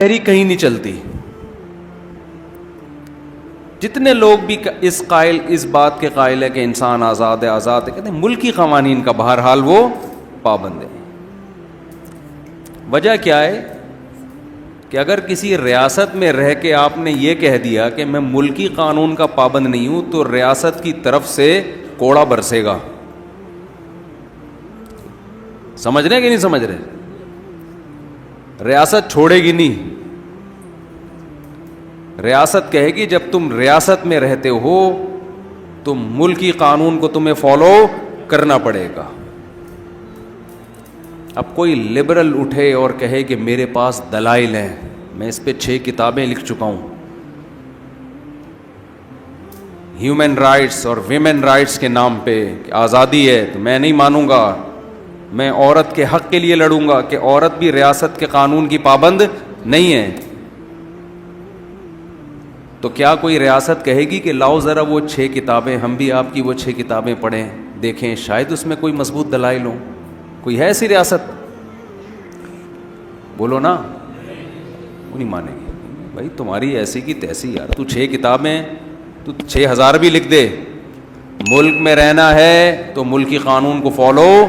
کہیں نہیں چلتی. جتنے لوگ بھی اس بات کے قائل ہے کہ انسان آزاد ہے کہتے ہیں ملکی قوانین کا بہرحال وہ پابند ہے. وجہ کیا ہے کہ اگر کسی ریاست میں رہ کے آپ نے یہ کہہ دیا کہ میں ملکی قانون کا پابند نہیں ہوں تو ریاست کی طرف سے کوڑا برسے گا. سمجھ رہے کہ نہیں سمجھ رہے؟ ریاست چھوڑے گی نہیں. ریاست کہے گی جب تم ریاست میں رہتے ہو تو ملکی قانون کو تمہیں فالو کرنا پڑے گا. اب کوئی لبرل اٹھے اور کہے کہ میرے پاس دلائل ہیں, میں اس پہ 6 کتابیں لکھ چکا ہوں, ہیومن رائٹس اور ویمن رائٹس کے نام پہ کہ آزادی ہے, تو میں نہیں مانوں گا, میں عورت کے حق کے لیے لڑوں گا کہ عورت بھی ریاست کے قانون کی پابند نہیں ہے. تو کیا کوئی ریاست کہے گی کہ لاؤ ذرا وہ 6 کتابیں, ہم بھی آپ کی وہ 6 کتابیں پڑھیں, دیکھیں شاید اس میں کوئی مضبوط دلائل ہوں؟ کوئی ہے ایسی ریاست؟ بولو نا. وہ نہیں مانے گی. بھائی تمہاری ایسی کی تیسی یار, تو 6 کتابیں, تو 6000 بھی لکھ دے, ملک میں رہنا ہے تو ملکی قانون کو فالو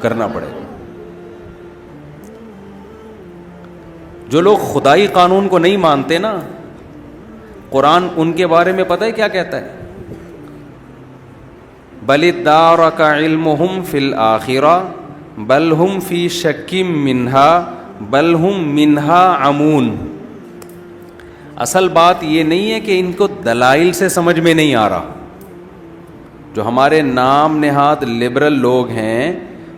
کرنا پڑے گا. جو لوگ خدائی قانون کو نہیں مانتے نا, قرآن ان کے بارے میں پتہ ہے کیا کہتا ہے؟ بل ادارک علمہم فی الآخرہ بل ہم فی شک منہا بل ہم منہا عمون. اصل بات یہ نہیں ہے کہ ان کو دلائل سے سمجھ میں نہیں آ رہا. جو ہمارے نام نہاد لبرل لوگ ہیں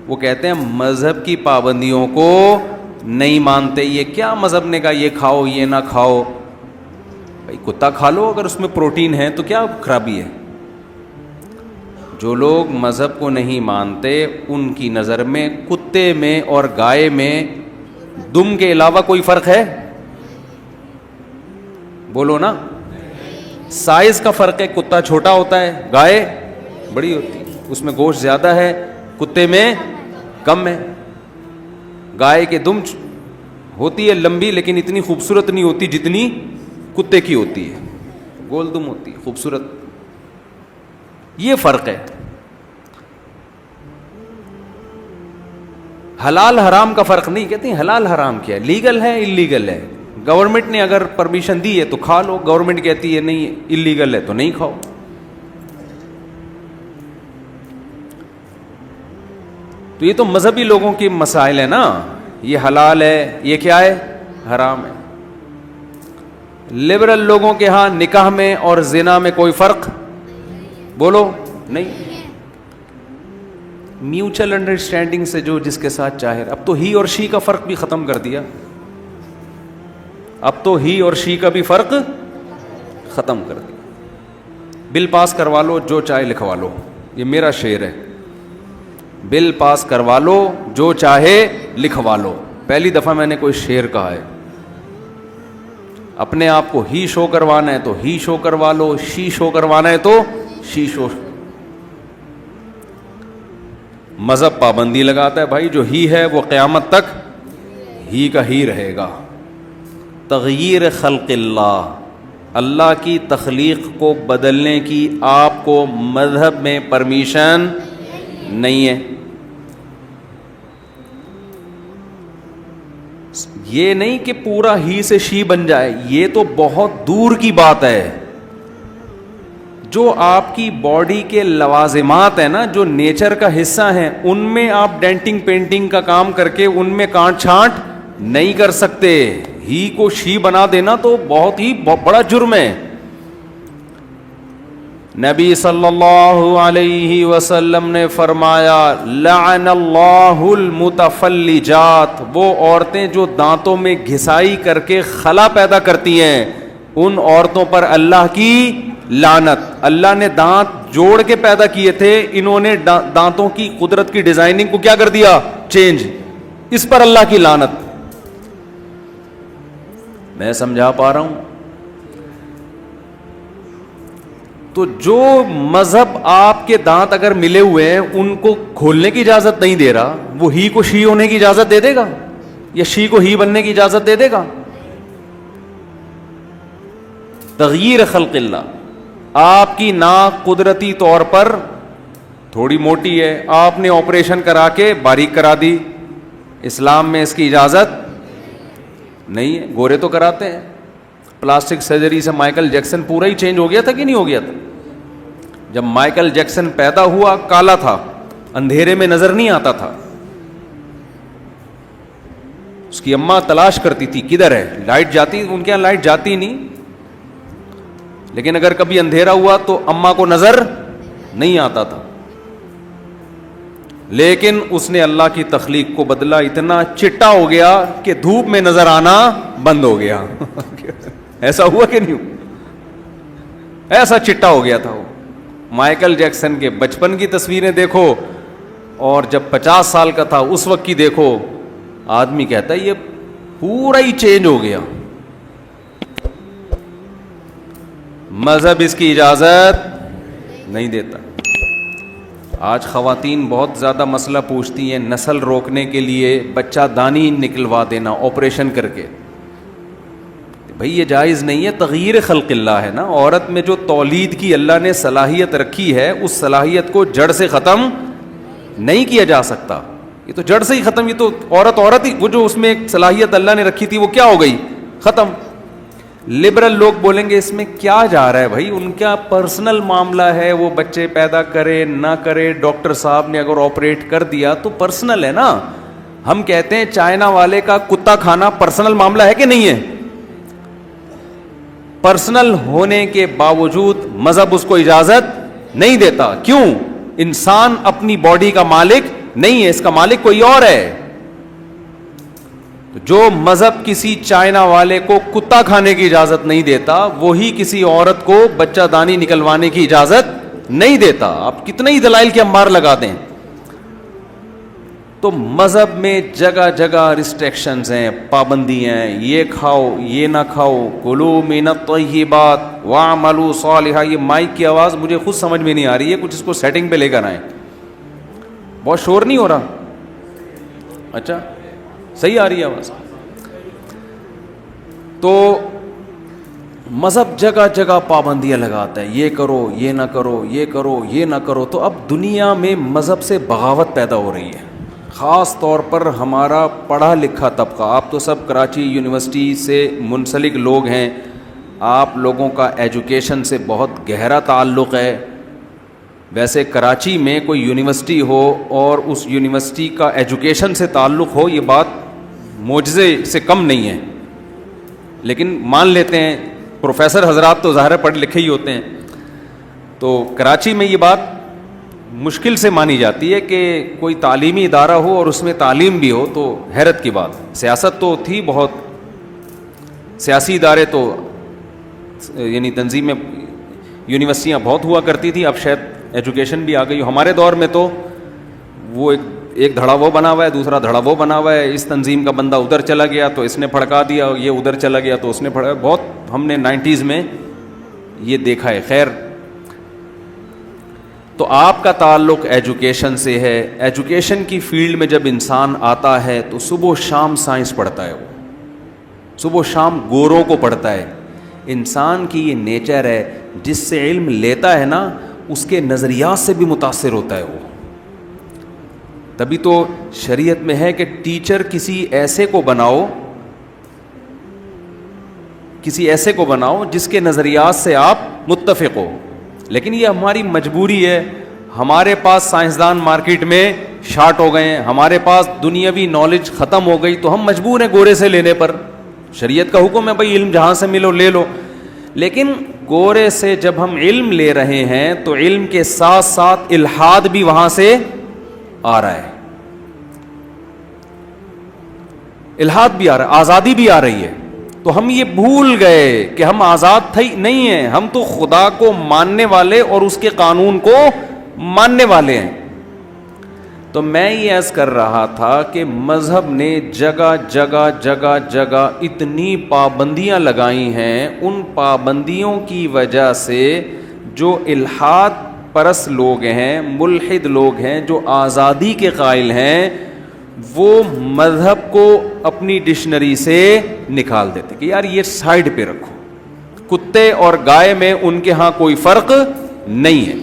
وہ کہتے ہیں مذہب کی پابندیوں کو نہیں مانتے. یہ کیا مذہب نے کہا یہ کھاؤ یہ نہ کھاؤ؟ بھائی کتا کھا لو اگر اس میں پروٹین ہے تو کیا خرابی ہے؟ جو لوگ مذہب کو نہیں مانتے ان کی نظر میں کتے میں اور گائے میں دم کے علاوہ کوئی فرق ہے؟ بولو نا. سائز کا فرق ہے, کتا چھوٹا ہوتا ہے, گائے بڑی ہوتی ہے, اس میں گوشت زیادہ ہے, کتے میں کم ہے. گائے کے دم ہوتی ہے لمبی لیکن اتنی خوبصورت نہیں ہوتی جتنی کتے کی ہوتی ہے, گول دم ہوتی ہے, خوبصورت. یہ فرق ہے. حلال حرام کا فرق نہیں. کہتے ہیں حلال حرام کیا ہے, لیگل ہے اللیگل ہے. گورنمنٹ نے اگر پرمیشن دی ہے تو کھا لو, گورنمنٹ کہتی ہے نہیں اللیگل ہے تو نہیں کھاؤ. تو یہ تو مذہبی لوگوں کے مسائل ہیں نا, یہ حلال ہے یہ کیا ہے حرام ہے. لبرل لوگوں کے ہاں نکاح میں اور زنا میں کوئی فرق بولو نہیں. میوچل انڈرسٹینڈنگ سے جو جس کے ساتھ چاہے. اب تو ہی اور شی کا فرق بھی ختم کر دیا. اب تو ہی اور شی کا بھی فرق ختم کر دیا. بل پاس کروا لو جو چاہے لکھوا لو, یہ میرا شعر ہے. بل پاس کروا لو جو چاہے لکھوا لو. پہلی دفعہ میں نے کوئی شعر کہا ہے. اپنے آپ کو ہی شو کروانا ہے تو ہی شو کروا لو, شی شو کروانا ہے تو شی شو. مذہب پابندی لگاتا ہے بھائی جو ہی ہے وہ قیامت تک ہی کا ہی رہے گا. تغییر خلق اللہ, اللہ کی تخلیق کو بدلنے کی آپ کو مذہب میں پرمیشن نہیں ہے. یہ نہیں کہ پورا ہی سے شی بن جائے, یہ تو بہت دور کی بات ہے. جو آپ کی باڈی کے لوازمات ہیں نا, جو نیچر کا حصہ ہیں, ان میں آپ ڈینٹنگ پینٹنگ کا کام کر کے ان میں کانٹ چھانٹ نہیں کر سکتے. ہی کو شی بنا دینا تو بہت ہی بڑا جرم ہے. نبی صلی اللہ علیہ وسلم نے فرمایا لعن اللہ المتفلجات, وہ عورتیں جو دانتوں میں گھسائی کر کے خلا پیدا کرتی ہیں, ان عورتوں پر اللہ کی لعنت. اللہ نے دانت جوڑ کے پیدا کیے تھے, انہوں نے دانتوں کی قدرت کی ڈیزائننگ کو کیا کر دیا چینج, اس پر اللہ کی لعنت. میں سمجھا پا رہا ہوں؟ تو جو مذہب آپ کے دانت اگر ملے ہوئے ہیں ان کو کھولنے کی اجازت نہیں دے رہا, وہ ہی کو شی ہونے کی اجازت دے دے گا یا شی کو ہی بننے کی اجازت دے دے گا؟ تغییر خلق اللہ. آپ کی ناک قدرتی طور پر تھوڑی موٹی ہے, آپ نے آپریشن کرا کے باریک کرا دی, اسلام میں اس کی اجازت نہیں ہے. گورے تو کراتے ہیں, پلاسٹک سرجری سے مائیکل جیکسن پورا ہی چینج ہو گیا تھا کہ نہیں ہو گیا تھا؟ جب مائیکل جیکسن پیدا ہوا کالا تھا, اندھیرے میں نظر نہیں آتا تھا. اس کی اماں تلاش کرتی تھی کدھر ہے, لائٹ جاتی, ان کے یہاں لائٹ جاتی نہیں, لیکن اگر کبھی اندھیرا ہوا تو اماں کو نظر نہیں آتا تھا. لیکن اس نے اللہ کی تخلیق کو بدلا, اتنا چٹا ہو گیا کہ دھوپ میں نظر آنا بند ہو گیا. ایسا ہوا کہ نہیں ہوا؟ ایسا چٹا ہو گیا تھا وہ. مائیکل جیکسن کے بچپن کی تصویریں دیکھو اور جب 50 سال کا تھا اس وقت کی دیکھو, آدمی کہتا ہے یہ پورا ہی چینج ہو گیا. مذہب اس کی اجازت نہیں دیتا. آج خواتین بہت زیادہ مسئلہ پوچھتی ہیں, نسل روکنے کے لیے بچہ دانی نکلوا دینا آپریشن کر کے. بھئی یہ جائز نہیں ہے, تغییر خلق اللہ ہے نا. عورت میں جو تولید کی اللہ نے صلاحیت رکھی ہے, اس صلاحیت کو جڑ سے ختم نہیں کیا جا سکتا. یہ تو جڑ سے ہی ختم, یہ تو عورت ہی, وہ جو اس میں ایک صلاحیت اللہ نے رکھی تھی وہ کیا ہو گئی, ختم. لبرل لوگ بولیں گے اس میں کیا جا رہا ہے بھائی, ان کا پرسنل معاملہ ہے, وہ بچے پیدا کرے نہ کرے, ڈاکٹر صاحب نے اگر آپریٹ کر دیا تو پرسنل ہے نا. ہم کہتے ہیں چائنا والے کا کتا کھانا پرسنل معاملہ ہے کہ نہیں ہے؟ پرسنل ہونے کے باوجود مذہب اس کو اجازت نہیں دیتا. کیوں؟ انسان اپنی باڈی کا مالک نہیں ہے, اس کا مالک کوئی اور ہے. جو مذہب کسی چائنا والے کو کتا کھانے کی اجازت نہیں دیتا, وہی کسی عورت کو بچہ دانی نکلوانے کی اجازت نہیں دیتا. آپ کتنے ہی دلائل کے انبار لگا دیں. تو مذہب میں جگہ جگہ ریسٹرکشنز ہیں, پابندیاں ہیں, یہ کھاؤ یہ نہ کھاؤ, کلوا من الطیبات واعملوا صالحا. یہ مائک کی آواز مجھے خود سمجھ میں نہیں آ رہی ہے, کچھ اس کو سیٹنگ پہ لے کر آئیں. بہت شور نہیں ہو رہا؟ اچھا صحیح آ رہی ہے آواز. تو مذہب جگہ جگہ پابندیاں لگاتا ہے, یہ کرو یہ نہ کرو, یہ کرو یہ نہ کرو. تو اب دنیا میں مذہب سے بغاوت پیدا ہو رہی ہے, خاص طور پر ہمارا پڑھا لکھا طبقہ. آپ تو سب کراچی یونیورسٹی سے منسلک لوگ ہیں, آپ لوگوں کا ایجوکیشن سے بہت گہرا تعلق ہے. ویسے کراچی میں کوئی یونیورسٹی ہو اور اس یونیورسٹی کا ایجوکیشن سے تعلق ہو, یہ بات معجزے سے کم نہیں ہے. لیکن مان لیتے ہیں پروفیسر حضرات تو ظاہر پڑھے لکھے ہی ہوتے ہیں, تو کراچی میں یہ بات مشکل سے مانی جاتی ہے کہ کوئی تعلیمی ادارہ ہو اور اس میں تعلیم بھی ہو, تو حیرت کی بات. سیاست تو تھی بہت, سیاسی ادارے تو یعنی تنظیمیں یونیورسٹیاں بہت ہوا کرتی تھیں. اب شاید ایجوکیشن بھی آ گئی. ہمارے دور میں تو وہ ایک دھڑا وہ بنا ہوا ہے, دوسرا دھڑا وہ بنا ہوا ہے. اس تنظیم کا بندہ ادھر چلا گیا تو اس نے پھڑکا دیا, یہ ادھر چلا گیا تو اس نے پھڑکا. بہت ہم نے 90s میں یہ دیکھا ہے. خیر, تو آپ کا تعلق ایجوکیشن سے ہے. ایجوکیشن کی فیلڈ میں جب انسان آتا ہے تو صبح و شام سائنس پڑھتا ہے, وہ صبح و شام گوروں کو پڑھتا ہے. انسان کی یہ نیچر ہے, جس سے علم لیتا ہے نا اس کے نظریات سے بھی متاثر ہوتا ہے وہ. تبھی تو شریعت میں ہے کہ ٹیچر کسی ایسے کو بناؤ جس کے نظریات سے آپ متفق ہو. لیکن یہ ہماری مجبوری ہے. ہمارے پاس سائنسدان مارکیٹ میں شارٹ ہو گئے ہیں, ہمارے پاس دنیاوی نالج ختم ہو گئی, تو ہم مجبور ہیں گورے سے لینے پر. شریعت کا حکم ہے بھائی علم جہاں سے ملو لے لو. لیکن گورے سے جب ہم علم لے رہے ہیں تو علم کے ساتھ ساتھ الحاد بھی وہاں سے آ رہا ہے, الحاد بھی آ رہا ہے, آزادی بھی آ رہی ہے. تو ہم یہ بھول گئے کہ ہم آزاد تھے نہیں ہیں, ہم تو خدا کو ماننے والے اور اس کے قانون کو ماننے والے ہیں. تو میں یہ عرض کر رہا تھا کہ مذہب نے جگہ جگہ جگہ جگہ اتنی پابندیاں لگائی ہیں, ان پابندیوں کی وجہ سے جو الحاد پرست لوگ ہیں, ملحد لوگ ہیں, جو آزادی کے قائل ہیں, وہ مذہب کو اپنی ڈکشنری سے نکال دیتے کہ یار یہ سائڈ پہ رکھو, کتے اور گائے میں ان کے ہاں کوئی فرق نہیں ہے.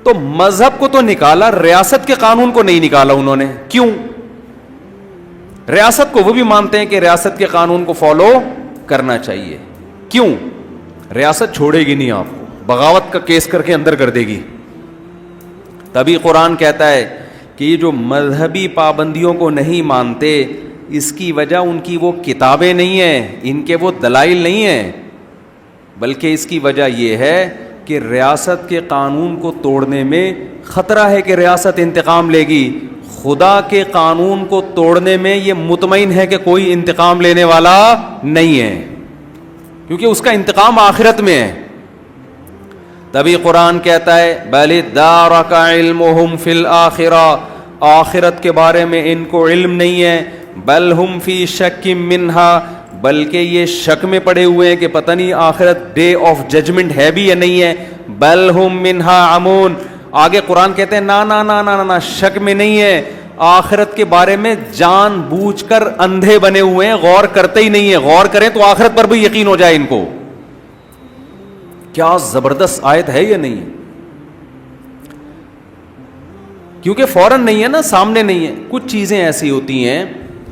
تو مذہب کو تو نکالا, ریاست کے قانون کو نہیں نکالا انہوں نے. کیوں؟ ریاست کو وہ بھی مانتے ہیں کہ ریاست کے قانون کو فالو کرنا چاہیے. کیوں؟ ریاست چھوڑے گی نہیں آپ کو, بغاوت کا کیس کر کے اندر کر دے گی. تبھی قرآن کہتا ہے کہ یہ جو مذہبی پابندیوں کو نہیں مانتے, اس کی وجہ ان کی وہ کتابیں نہیں ہیں, ان کے وہ دلائل نہیں ہیں, بلکہ اس کی وجہ یہ ہے کہ ریاست کے قانون کو توڑنے میں خطرہ ہے کہ ریاست انتقام لے گی. خدا کے قانون کو توڑنے میں یہ مطمئن ہے کہ کوئی انتقام لینے والا نہیں ہے, کیونکہ اس کا انتقام آخرت میں ہے. تبھی قرآن کہتا ہے بل ادارک علمہم فی الآخرہ, آخرت کے بارے میں ان کو علم نہیں ہے. بل ہم فی شک منہا, بلکہ یہ شک میں پڑے ہوئے ہیں کہ پتہ نہیں آخرت ڈے آف ججمنٹ ہے بھی یا نہیں ہے. بل ہم منہا عمون, آگے قرآن کہتے ہیں نا نا نا نا نا, شک میں نہیں ہے, آخرت کے بارے میں جان بوجھ کر اندھے بنے ہوئے ہیں, غور کرتے ہی نہیں ہیں. غور کریں تو آخرت پر بھی یقین ہو جائے ان کو. کیا زبردست آیت ہے یا نہیں؟ کیونکہ فوراً نہیں ہے نا, سامنے نہیں ہے. کچھ چیزیں ایسی ہوتی ہیں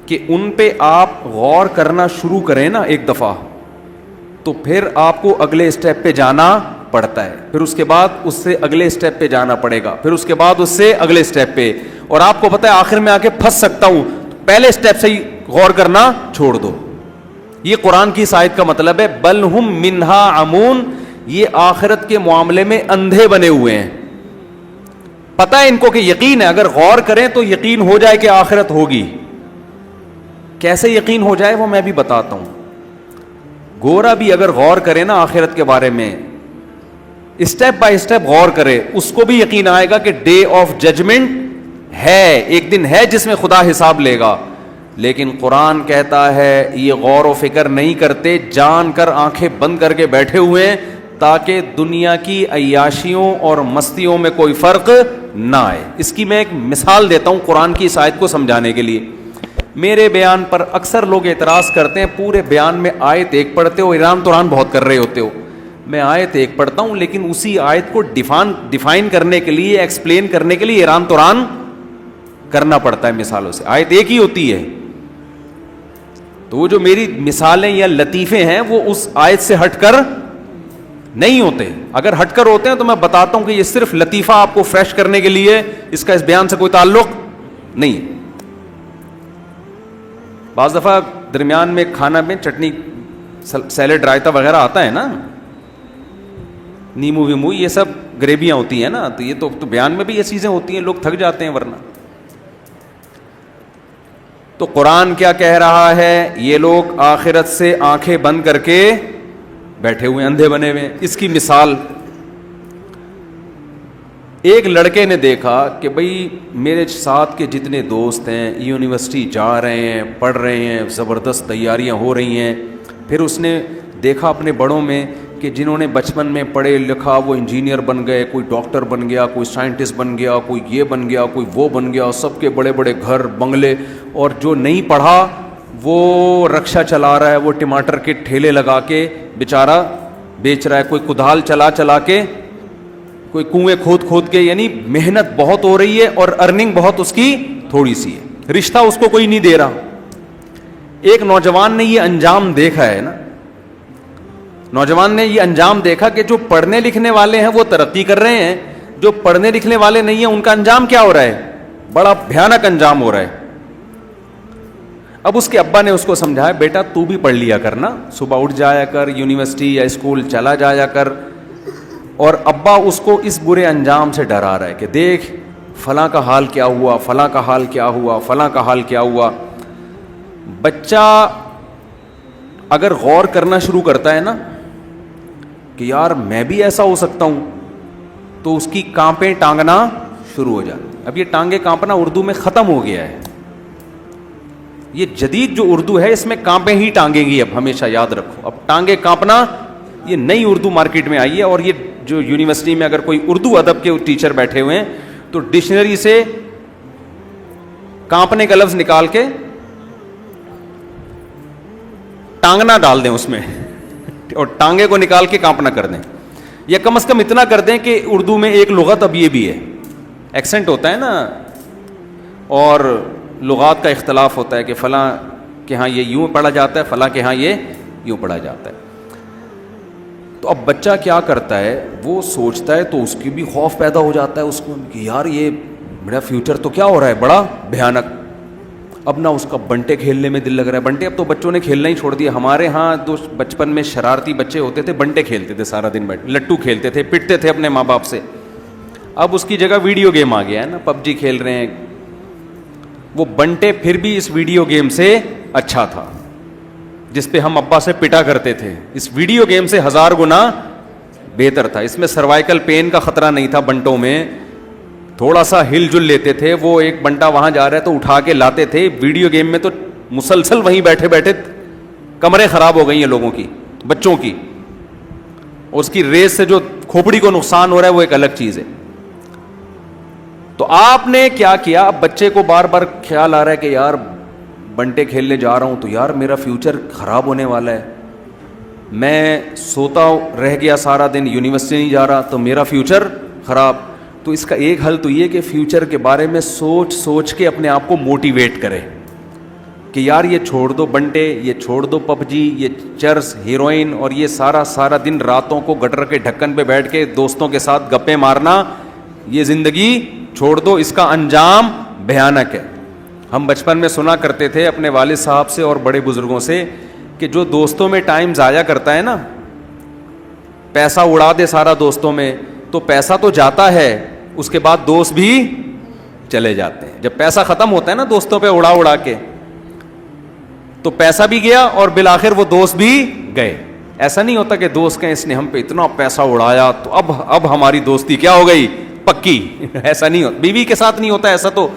کہ ان پہ آپ غور کرنا شروع کریں نا ایک دفعہ, تو پھر آپ کو اگلے اسٹیپ پہ جانا پڑتا ہے, پھر اس کے بعد اس سے اگلے اسٹیپ پہ جانا پڑے گا, پھر اس کے بعد اس سے اگلے اسٹیپ پہ, اور آپ کو پتہ ہے آخر میں آ کے پھنس سکتا ہوں, تو پہلے اسٹیپ سے ہی غور کرنا چھوڑ دو. یہ قرآن کی اس آیت کا مطلب ہے. بل ہم منہا عمون, یہ آخرت کے معاملے میں اندھے بنے ہوئے ہیں. پتہ ہے ان کو کہ یقین ہے, اگر غور کریں تو یقین ہو جائے کہ آخرت ہوگی. کیسے یقین ہو جائے وہ میں بھی بتاتا ہوں. گورا بھی اگر غور کرے نا آخرت کے بارے میں, اسٹیپ بائی اسٹیپ غور کرے, اس کو بھی یقین آئے گا کہ ڈے آف ججمنٹ ہے, ایک دن ہے جس میں خدا حساب لے گا. لیکن قرآن کہتا ہے یہ غور و فکر نہیں کرتے, جان کر آنکھیں بند کر کے بیٹھے ہوئے ہیں تاکہ دنیا کی عیاشیوں اور مستیوں میں کوئی فرق نہ آئے. اس کی میں ایک مثال دیتا ہوں قرآن کی اس آیت کو سمجھانے کے لیے. میرے بیان پر اکثر لوگ اعتراض کرتے ہیں, پورے بیان میں آیت ایک پڑھتے ہو, ایران توران بہت کر رہے ہوتے ہو. میں آیت ایک پڑھتا ہوں لیکن اسی آیت کو ڈیفائن کرنے کے لیے, ایکسپلین کرنے کے لیے ایران توران کرنا پڑتا ہے مثالوں سے. آیت ایک ہی ہوتی ہے, تو وہ جو میری مثالیں یا لطیفے ہیں وہ اس آیت سے ہٹ کر نہیں ہوتے. اگر ہٹ کر ہوتے ہیں تو میں بتاتا ہوں کہ یہ صرف لطیفہ آپ کو فریش کرنے کے لیے, اس کا اس بیان سے کوئی تعلق نہیں. بعض دفعہ درمیان میں کھانا میں چٹنی, سیلڈ, رائتا وغیرہ آتا ہے نا, نیمو ویمو, یہ سب گریویاں ہوتی ہیں نا, تو یہ تو بیان میں بھی یہ چیزیں ہوتی ہیں, لوگ تھک جاتے ہیں ورنہ. تو قرآن کیا کہہ رہا ہے, یہ لوگ آخرت سے آنکھیں بند کر کے بیٹھے ہوئے, اندھے بنے ہوئے. اس کی مثال, ایک لڑکے نے دیکھا کہ بھئی میرے ساتھ کے جتنے دوست ہیں یونیورسٹی جا رہے ہیں, پڑھ رہے ہیں, زبردست تیاریاں ہو رہی ہیں. پھر اس نے دیکھا اپنے بڑوں میں کہ جنہوں نے بچپن میں پڑھے لکھا وہ انجینئر بن گئے, کوئی ڈاکٹر بن گیا, کوئی سائنٹسٹ بن گیا, کوئی یہ بن گیا, کوئی وہ بن گیا, سب کے بڑے بڑے گھر بنگلے. اور جو نہیں پڑھا وہ رکشا چلا رہا ہے, وہ ٹماٹر کے ٹھیلے لگا کے بیچارہ بیچ رہا ہے, کوئی کدال چلا کے, کوئی کنویں کھود کے. یعنی محنت بہت ہو رہی ہے اور ارننگ بہت اس کی تھوڑی سی ہے, رشتہ اس کو کوئی نہیں دے رہا. ایک نوجوان نے یہ انجام دیکھا ہے نا, نوجوان نے یہ انجام دیکھا کہ جو پڑھنے لکھنے والے ہیں وہ ترقی کر رہے ہیں, جو پڑھنے لکھنے والے نہیں ہیں ان کا انجام کیا ہو رہا ہے, بڑا بھیانک انجام ہو رہا ہے. اب اس کے ابا نے اس کو سمجھایا, بیٹا تو بھی پڑھ لیا کرنا, صبح اٹھ جایا کر, یونیورسٹی یا اسکول چلا جایا کر. اور ابا اس کو اس برے انجام سے ڈرا رہا ہے کہ دیکھ فلاں کا حال کیا ہوا, فلاں کا حال کیا ہوا, فلاں کا حال کیا ہوا. بچہ اگر غور کرنا شروع کرتا ہے نا کہ یار میں بھی ایسا ہو سکتا ہوں, تو اس کی کانپیں ٹانگنا شروع ہو جاتی. اب یہ ٹانگیں کانپنا اردو میں ختم ہو گیا ہے. یہ جدید جو اردو ہے اس میں کانپیں ہی ٹانگیں گی, اب ہمیشہ یاد رکھو. اب ٹانگیں کانپنا یہ نئی اردو مارکیٹ میں آئی ہے. اور یہ جو یونیورسٹی میں اگر کوئی اردو ادب کے ٹیچر بیٹھے ہوئے ہیں تو ڈکشنری سے کانپنے کا لفظ نکال کے ٹانگنا ڈال دیں اس میں, اور ٹانگے کو نکال کے کانپنا کر دیں, یا کم از کم اتنا کر دیں کہ اردو میں ایک لغت اب یہ بھی ہے, ایکسنٹ ہوتا ہے نا, اور لغات کا اختلاف ہوتا ہے کہ فلاں کہ ہاں یہ یوں پڑھا جاتا ہے, فلاں کہ ہاں یہ یوں پڑھا جاتا ہے. تو اب بچہ کیا کرتا ہے, وہ سوچتا ہے تو اس کی بھی خوف پیدا ہو جاتا ہے اس کو کہ یار یہ میرا فیوچر تو کیا ہو رہا ہے بڑا بھیانک. اب نہ اس کا بنٹے کھیلنے میں دل لگ رہا ہے, بنٹے اب تو بچوں نے کھیلنا ہی چھوڑ دیا. ہمارے ہاں تو بچپن میں شرارتی بچے ہوتے تھے, بنٹے کھیلتے تھے سارا دن بیٹھ, لٹو کھیلتے تھے, پٹتے تھے اپنے ماں باپ سے. اب اس کی جگہ ویڈیو گیم آ گیا ہے نا, پب جی کھیل رہے ہیں. وہ بنٹے پھر بھی اس ویڈیو گیم سے اچھا تھا جس پہ ہم ابا سے پٹا کرتے تھے, اس ویڈیو گیم سے 1000 گنا بہتر تھا. اس میں سروائیکل پین کا خطرہ نہیں تھا بنٹوں میں, تھوڑا سا ہل جل لیتے تھے. وہ ایک بنٹا وہاں جا رہا ہے تو اٹھا کے لاتے تھے. ویڈیو گیم میں تو مسلسل وہیں بیٹھے بیٹھے کمریں خراب ہو گئی ہیں لوگوں کی, بچوں کی. اس کی ریس سے جو کھوپڑی کو نقصان ہو رہا ہے وہ ایک الگ چیز ہے. تو آپ نے کیا کیا, اب بچے کو بار بار خیال آ رہا ہے کہ یار بنٹے کھیلنے جا رہا ہوں تو یار میرا فیوچر خراب ہونے والا ہے, میں سوتا رہ گیا سارا دن, یونیورسٹی نہیں جا رہا تو میرا فیوچر خراب. تو اس کا ایک حل تو یہ کہ فیوچر کے بارے میں سوچ سوچ کے اپنے آپ کو موٹیویٹ کرے کہ یار یہ چھوڑ دو بنٹے, یہ چھوڑ دو پب جی, یہ چرس, ہیروئن, اور یہ سارا دن راتوں کو گٹر کے ڈھکن پہ بیٹھ کے دوستوں کے ساتھ گپیں مارنا, یہ زندگی چھوڑ دو, اس کا انجام بھیانک ہے. ہم بچپن میں سنا کرتے تھے اپنے والد صاحب سے اور بڑے بزرگوں سے کہ جو دوستوں میں ٹائم ضائع کرتا ہے نا, پیسہ اڑا دے سارا دوستوں میں, تو پیسہ تو جاتا ہے, اس کے بعد دوست بھی چلے جاتے ہیں. جب پیسہ ختم ہوتا ہے نا دوستوں پہ اڑا کے, تو پیسہ بھی گیا اور بالآخر وہ دوست بھی گئے. ایسا نہیں ہوتا کہ دوست کہیں اس نے ہم پہ اتنا پیسہ اڑایا تو اب ہماری دوستی کیا ہو گئی پکی. ایسا نہیں ہوتا, بیوی کے ساتھ نہیں ہوتا ایسا, تو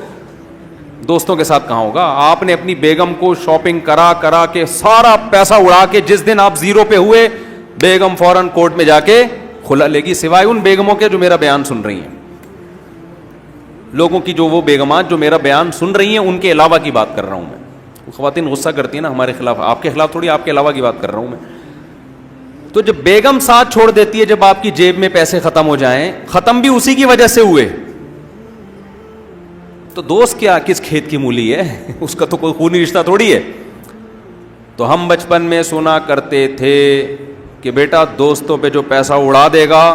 دوستوں کے ساتھ کہاں ہوگا. آپ نے اپنی بیگم کو شاپنگ کرا کے سارا پیسہ اڑا کے جس دن آپ زیرو پہ ہوئے, بیگم فوراً کورٹ میں جا کے کھلا لے گی, سوائے ان بیگموں کے جو میرا بیان سن رہی ہیں. لوگوں کی جو وہ بیگمات جو میرا بیان سن رہی ہیں ان کے علاوہ کی بات کر رہا ہوں میں. خواتین غصہ کرتی ہیں نا ہمارے خلاف, آپ کے خلاف تھوڑی, آپ کے علاوہ کی بات کر رہا ہوں میں. تو جب بیگم ساتھ چھوڑ دیتی ہے, جب آپ کی جیب میں پیسے ختم ہو جائیں, ختم بھی اسی کی وجہ سے ہوئے, تو دوست کیا کس کھیت کی مولی ہے, اس کا تو کوئی خونی رشتہ تھوڑی ہے. تو ہم بچپن میں سنا کرتے تھے کہ بیٹا دوستوں پہ جو پیسہ اڑا دے گا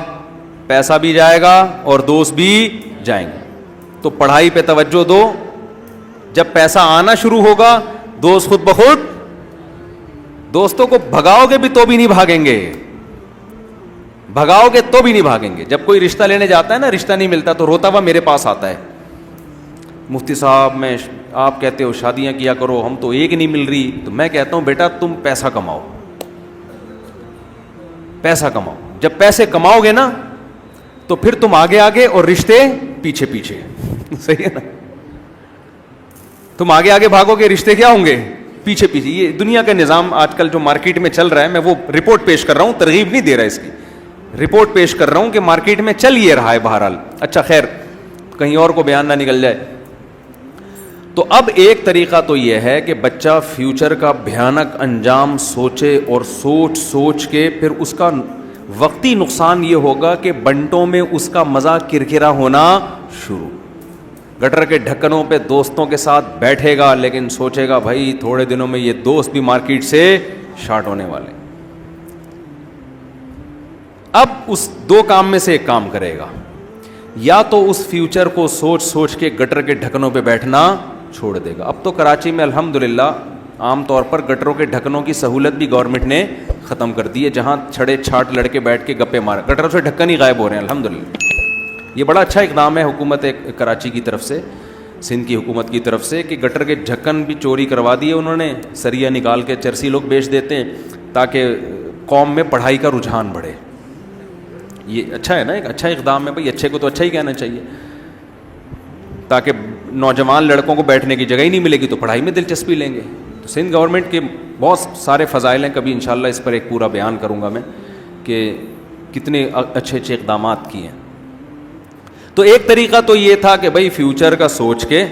پیسہ بھی جائے گا اور دوست بھی جائیں گے, تو پڑھائی پہ توجہ دو. جب پیسہ آنا شروع ہوگا دوست خود بخود, دوستوں کو بھگاؤ گے بھی تو بھی نہیں بھاگیں گے, بھگاؤ گے تو بھی نہیں بھاگیں گے. جب کوئی رشتہ لینے جاتا ہے نا, رشتہ نہیں ملتا تو روتا ہوا میرے پاس آتا ہے, مفتی صاحب آپ کہتے ہو شادیاں کیا کرو, ہم تو ایک نہیں مل رہی. تو میں کہتا ہوں بیٹا تم پیسہ کماؤ, پیسہ کماؤ. جب پیسے کماؤ گے نا تو پھر تم آگے اور رشتے پیچھے پیچھے. صحیح ہے نا, تم آگے بھاگو گے, رشتے کیا ہوں گے پیچھے پیچھے. یہ دنیا کا نظام آج کل جو مارکیٹ میں چل رہا ہے, میں وہ رپورٹ پیش کر رہا ہوں, ترغیب نہیں دے رہا اس کی, رپورٹ پیش کر رہا ہوں کہ مارکیٹ میں چل یہ رہا ہے بہرحال. اچھا خیر, کہیں اور کو بیان نہ نکل جائے. تو اب ایک طریقہ تو یہ ہے کہ بچہ فیوچر کا بھیانک انجام سوچے, اور سوچ کے پھر اس کا وقتی نقصان یہ ہوگا کہ بنٹوں میں اس کا مزہ کرکرا ہونا شروع. گٹر کے ڈھکنوں پہ دوستوں کے ساتھ بیٹھے گا, لیکن سوچے گا بھائی تھوڑے دنوں میں یہ دوست بھی مارکیٹ سے شارٹ ہونے والے. اب اس دو کام میں سے ایک کام کرے گا, یا تو اس فیوچر کو سوچ کے گٹر کے ڈھکنوں پہ بیٹھنا چھوڑ دے گا. اب تو کراچی میں الحمدللہ عام طور پر گٹروں کے ڈھکنوں کی سہولت بھی گورنمنٹ نے ختم کر دی ہے, جہاں چھڑے چھاٹ لڑکے بیٹھ کے گپے مارے, گٹروں سے ڈھکن ہی غائب ہو رہے ہیں الحمدللہ. یہ بڑا اچھا اقدام ہے حکومت کراچی کی طرف سے, سندھ کی حکومت کی طرف سے, کہ گٹر کے ڈھکن بھی چوری کروا دیے انہوں نے, سریا نکال کے چرسی لوگ بیچ دیتے ہیں تاکہ قوم میں پڑھائی کا رجحان بڑھے. یہ اچھا ہے نا, ایک اچھا اقدام ہے بھائی, اچھے کو تو اچھا ہی کہنا چاہیے, تاکہ نوجوان لڑکوں کو بیٹھنے کی جگہ ہی نہیں ملے گی تو پڑھائی میں دلچسپی لیں گے. تو سندھ گورنمنٹ کے بہت سارے فضائل ہیں, کبھی انشاءاللہ اس پر ایک پورا بیان کروں گا میں کہ کتنے اچھے اقدامات کیے ہیں. تو ایک طریقہ تو یہ تھا کہ بھائی فیوچر کا سوچ کے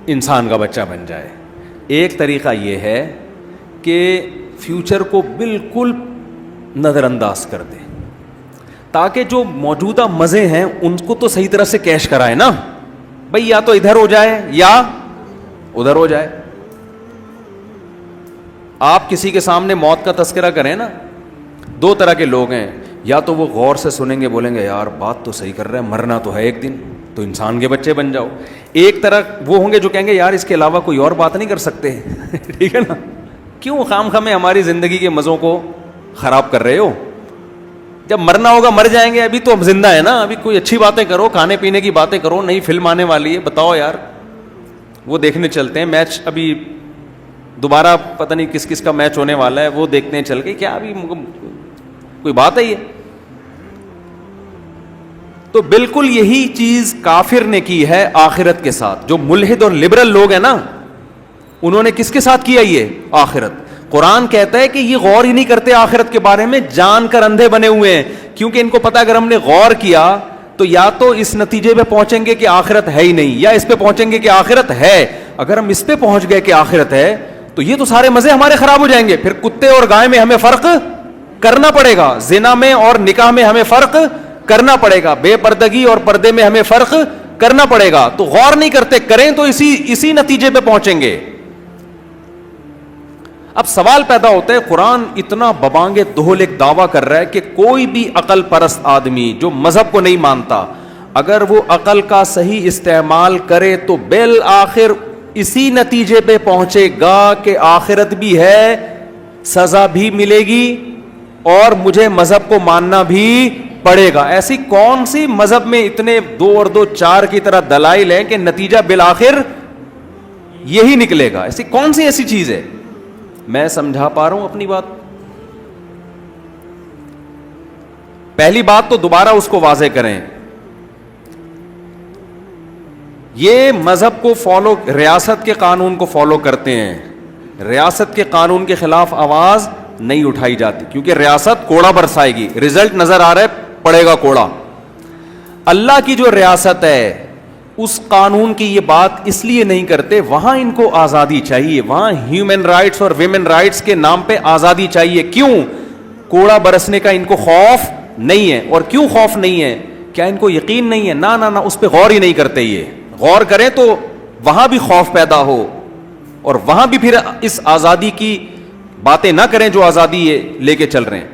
انسان کا بچہ بن جائے. ایک طریقہ یہ ہے کہ فیوچر کو بالکل نظر انداز کر دے, تاکہ جو موجودہ مزے ہیں ان کو تو صحیح طرح سے کیش کرائے نا بھئی, یا تو ادھر ہو جائے یا ادھر ہو جائے. آپ کسی کے سامنے موت کا تذکرہ کریں نا, دو طرح کے لوگ ہیں, یا تو وہ غور سے سنیں گے, بولیں گے یار بات تو صحیح کر رہا ہے, مرنا تو ہے ایک دن, تو انسان کے بچے بن جاؤ. ایک طرح وہ ہوں گے جو کہیں گے یار اس کے علاوہ کوئی اور بات نہیں کر سکتے. ٹھیک ہے نا, کیوں خام خواہ میں ہماری زندگی کے مزوں کو خراب کر رہے ہو؟ جب مرنا ہوگا مر جائیں گے, ابھی تو ہم زندہ ہیں نا, ابھی کوئی اچھی باتیں کرو, کھانے پینے کی باتیں کرو. نئی فلم آنے والی ہے, بتاؤ یار, وہ دیکھنے چلتے ہیں. میچ ابھی دوبارہ پتہ نہیں کس کس کا میچ ہونے والا ہے, وہ دیکھتے ہیں چل کے, کیا ابھی کوئی بات ہے یہ؟ تو بالکل یہی چیز کافر نے کی ہے آخرت کے ساتھ. جو ملحد اور لبرل لوگ ہیں نا, انہوں نے کس کے ساتھ کیا یہ آخرت. قرآن کہتا ہے کہ یہ غور ہی نہیں کرتے آخرت کے بارے میں, جان کر اندھے بنے ہوئے ہیں, کیونکہ ان کو پتا اگر ہم نے غور کیا تو یا تو اس نتیجے پہ پہنچیں گے کہ آخرت ہے ہی نہیں, یا اس پہ پہنچیں گے کہ آخرت ہے. اگر ہم اس پہ پہنچ گئے کہ آخرت ہے تو یہ تو سارے مزے ہمارے خراب ہو جائیں گے. پھر کتے اور گائے میں ہمیں فرق کرنا پڑے گا, زنا میں اور نکاح میں ہمیں فرق کرنا پڑے گا, بے پردگی اور پردے میں ہمیں فرق کرنا پڑے گا. تو غور نہیں کرتے, کریں تو اسی نتیجے پہ پہنچیں گے. اب سوال پیدا ہوتا ہے, قرآن اتنا ببانگ دہل ایک دعویٰ کر رہا ہے کہ کوئی بھی عقل پرست آدمی جو مذہب کو نہیں مانتا, اگر وہ عقل کا صحیح استعمال کرے تو بالآخر اسی نتیجے پہ پہنچے گا کہ آخرت بھی ہے, سزا بھی ملے گی, اور مجھے مذہب کو ماننا بھی پڑے گا. ایسی کون سی مذہب میں اتنے 2 اور 2 4 کی طرح دلائل ہیں کہ نتیجہ بالآخر یہی نکلے گا؟ ایسی کون سی ایسی چیز ہے؟ میں سمجھا پا رہا ہوں اپنی بات؟ پہلی بات تو دوبارہ اس کو واضح کریں, یہ مذہب کو فالو, ریاست کے قانون کو فالو کرتے ہیں, ریاست کے قانون کے خلاف آواز نہیں اٹھائی جاتی, کیونکہ ریاست کوڑا برسائے گی, رزلٹ نظر آ رہا ہے, پڑے گا کوڑا. اللہ کی جو ریاست ہے اس قانون کی یہ بات اس لیے نہیں کرتے, وہاں ان کو آزادی چاہیے, وہاں ہیومن رائٹس اور ویمن رائٹس کے نام پہ آزادی چاہیے. کیوں؟ کوڑا برسنے کا ان کو خوف نہیں ہے. اور کیوں خوف نہیں ہے؟ کیا ان کو یقین نہیں ہے؟ نہ نہ نہ, اس پہ غور ہی نہیں کرتے. یہ غور کریں تو وہاں بھی خوف پیدا ہو, اور وہاں بھی پھر اس آزادی کی باتیں نہ کریں جو آزادی یہ لے کے چل رہے ہیں.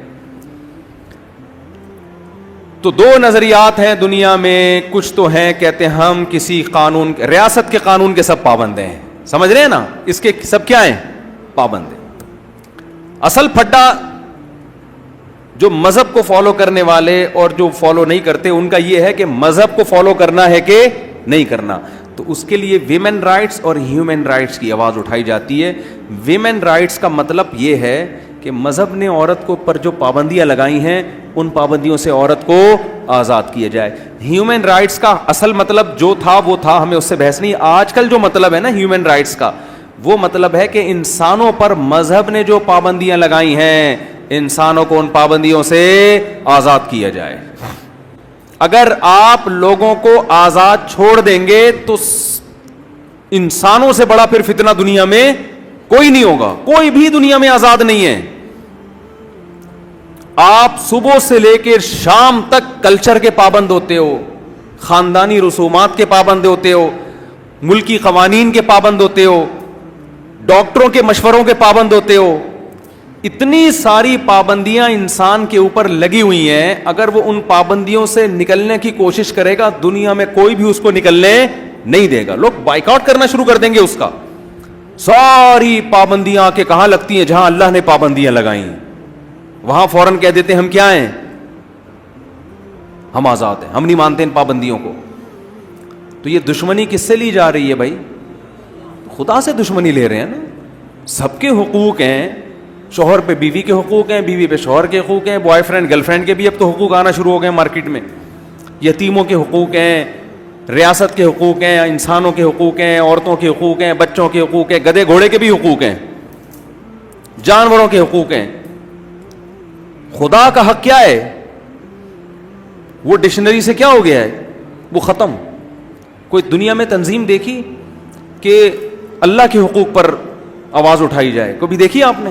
تو 2 نظریات ہیں دنیا میں. کچھ تو ہیں کہتے ہیں ہم کسی قانون, ریاست کے قانون کے سب پابند ہیں, سمجھ رہے ہیں نا, اس کے سب کیا ہیں؟ پابند ہیں. اصل پھڈا جو مذہب کو فالو کرنے والے اور جو فالو نہیں کرتے ان کا یہ ہے کہ مذہب کو فالو کرنا ہے کہ نہیں کرنا. تو اس کے لیے ویمن رائٹس اور ہیومن رائٹس کی آواز اٹھائی جاتی ہے. ویمن رائٹس کا مطلب یہ ہے کہ مذہب نے عورت کو پر جو پابندیاں لگائی ہیں ان پابندیوں سے عورت کو آزاد کیا جائے. ہیومن رائٹس کا اصل مطلب جو تھا وہ تھا, ہمیں اس سے بحث نہیں. آج کل جو مطلب ہے نا ہیومن رائٹس کا, وہ مطلب ہے کہ انسانوں پر مذہب نے جو پابندیاں لگائی ہیں انسانوں کو ان پابندیوں سے آزاد کیا جائے. اگر آپ لوگوں کو آزاد چھوڑ دیں گے تو انسانوں سے بڑا پھر فتنہ دنیا میں کوئی نہیں ہوگا. کوئی بھی دنیا میں آزاد نہیں ہے. آپ صبح سے لے کے شام تک کلچر کے پابند ہوتے ہو, خاندانی رسومات کے پابند ہوتے ہو, ملکی قوانین کے پابند ہوتے ہو, ڈاکٹروں کے مشوروں کے پابند ہوتے ہو. اتنی ساری پابندیاں انسان کے اوپر لگی ہوئی ہیں, اگر وہ ان پابندیوں سے نکلنے کی کوشش کرے گا دنیا میں کوئی بھی اس کو نکلنے نہیں دے گا. لوگ بائیک آؤٹ کرنا شروع کر دیں گے اس کا. ساری پابندیاں آ کے کہاں لگتی ہیں؟ جہاں اللہ نے پابندیاں لگائیں وہاں فوراً کہہ دیتے ہیں ہم کیا ہیں؟ ہم آزاد ہیں, ہم نہیں مانتے ان پابندیوں کو. تو یہ دشمنی کس سے لی جا رہی ہے بھائی؟ خدا سے دشمنی لے رہے ہیں نا. سب کے حقوق ہیں, شوہر پہ بیوی کے حقوق ہیں, بیوی پہ شوہر کے حقوق ہیں, بوائے فرینڈ گرل فرینڈ کے بھی اب تو حقوق آنا شروع ہو گئے مارکیٹ میں. یتیموں کے حقوق ہیں, ریاست کے حقوق ہیں, انسانوں کے حقوق ہیں, عورتوں کے حقوق ہیں, بچوں کے حقوق ہیں, گدھے گھوڑے کے بھی حقوق ہیں, جانوروں کے حقوق ہیں. خدا کا حق کیا ہے؟ وہ ڈکشنری سے کیا ہو گیا ہے؟ وہ ختم. کوئی دنیا میں تنظیم دیکھی کہ اللہ کے حقوق پر آواز اٹھائی جائے. کبھی دیکھی آپ نے؟